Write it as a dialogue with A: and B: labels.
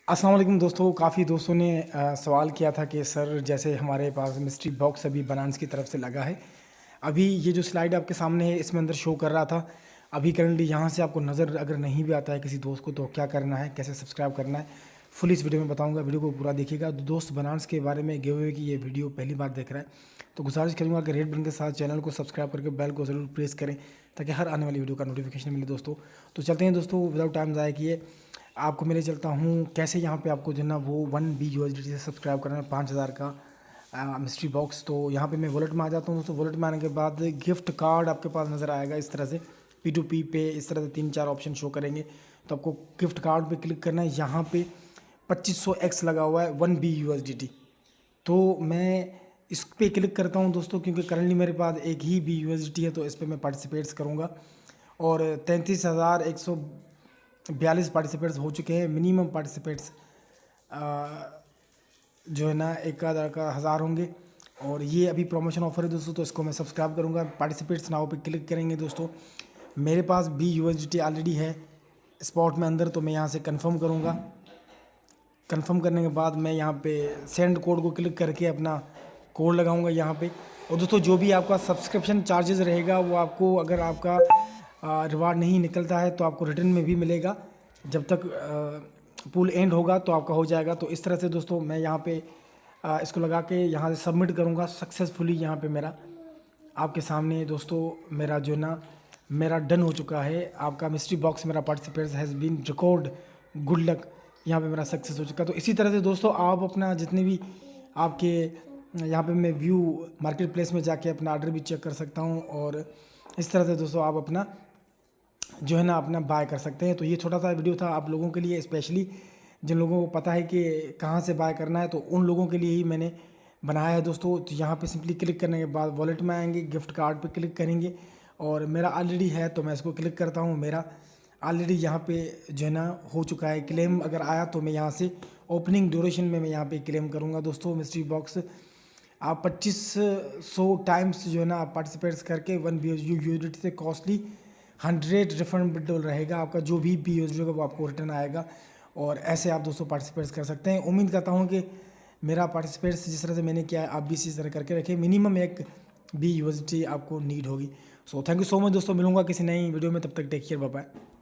A: अस्सलाम वालेकुम दोस्तों। काफ़ी दोस्तों ने सवाल किया था कि सर जैसे हमारे पास मिस्ट्री बॉक्स अभी बनान्स की तरफ से लगा है। अभी ये जो स्लाइड आपके सामने है इसमें अंदर शो कर रहा था। अभी करंटली यहाँ से आपको नज़र अगर नहीं भी आता है किसी दोस्त को तो क्या करना है, कैसे सब्सक्राइब करना है, फुल इस वीडियो में बताऊँगा। वीडियो को पूरा देखिएगा। दोस्त बनान्स के बारे में गिव अवे की ये वीडियो पहली बार देख रहा है तो गुजारिश करूँगा कि रेड बटन के साथ चैनल को सब्सक्राइब करके बेल को ज़रूर प्रेस करें ताकि हर आने वाली वीडियो का नोटिफिकेशन मिले दोस्तों। तो चलते हैं दोस्तों, विदाउट टाइम ज़ाया किए आपको मैं ले चलता हूँ कैसे यहाँ पे आपको जो है ना वो 1 BUSD से सब्सक्राइब करना है 5000 का मिस्ट्री बॉक्स। तो यहाँ पे मैं वॉलेट में आ जाता हूँ दोस्तों। वॉलेट में आने के बाद गिफ्ट कार्ड आपके पास नज़र आएगा इस तरह से, P2P पे इस तरह से 3-4 ऑप्शन शो करेंगे। तो आपको गिफ्ट कार्ड पे क्लिक करना है। यहाँ पे 2500X लगा हुआ है 1 BUSDT। तो मैं इस पे क्लिक करता हूँ दोस्तों क्योंकि करंटली मेरे पास एक ही BUSDT है तो इस पर मैं पार्टिसिपेट्स करूँगा। और 33,142 पार्टिसिपेट्स हो चुके हैं। मिनिमम पार्टिसिपेट्स जो है ना 1,000 का 1000 होंगे। और ये अभी प्रमोशन ऑफर है दोस्तों तो इसको मैं सब्सक्राइब करूँगा। पार्टिसिपेट्स नाउ पे क्लिक करेंगे दोस्तों। मेरे पास BUSDT ऑलरेडी है स्पॉट में अंदर, तो मैं यहाँ से कंफर्म करूँगा। कंफर्म करने के बाद मैं यहाँ पे सेंड कोड को क्लिक करके अपना कोड लगाऊंगा यहाँ पे। और दोस्तों जो भी आपका सब्सक्रिप्शन चार्जेस रहेगा वो आपको, अगर आपका रिवार्ड नहीं निकलता है तो आपको रिटर्न में भी मिलेगा। जब तक पूल एंड होगा तो आपका हो जाएगा। तो इस तरह से दोस्तों मैं यहाँ पे इसको लगा के यहाँ से सबमिट करूँगा सक्सेसफुली। यहाँ पे मेरा आपके सामने दोस्तों मेरा जो ना मेरा डन हो चुका है। आपका मिस्ट्री बॉक्स मेरा participants has been record, good luck, यहाँ पे मेरा सक्सेस हो चुका है। तो इसी तरह से दोस्तों आप अपना जितने भी आपके यहाँ पे मैं व्यू मार्केट प्लेस में जाके अपना ऑर्डर भी चेक कर सकता हूँ। और इस तरह से दोस्तों आप अपना जो है ना अपना बाय कर सकते हैं। तो ये छोटा सा वीडियो था आप लोगों के लिए, स्पेशली जिन लोगों को पता है कि कहाँ से बाय करना है तो उन लोगों के लिए ही मैंने बनाया है दोस्तों। तो यहाँ पे सिंपली क्लिक करने के बाद वॉलेट में आएंगे, गिफ्ट कार्ड पे क्लिक करेंगे और मेरा ऑलरेडी है तो मैं इसको क्लिक करता हूँ। मेरा ऑलरेडी यहाँ पे जो है ना हो चुका है क्लेम। अगर आया तो मैं यहाँ से ओपनिंग ड्यूरेशन में मैं यहाँ पे क्लेम करूँगा दोस्तों। मिस्ट्री बॉक्स आप 2500 टाइम्स जो है ना आप पार्टिसिपेट्स करके 1 BUSD से कॉस्टली 100 रिफंडेबल रहेगा। आपका जो भी BUSD होगा वो आपको रिटर्न आएगा। और ऐसे आप दोस्तों पार्टिसिपेट्स कर सकते हैं। उम्मीद करता हूँ कि मेरा पार्टिसिपेट्स जिस तरह से मैंने किया है आप भी इसी तरह करके रखें। मिनिमम 1 BUSD आपको नीड होगी। So thank you so much दोस्तों। मिलूंगा किसी नई वीडियो में, तब तक टेक केयर, बाय बाय।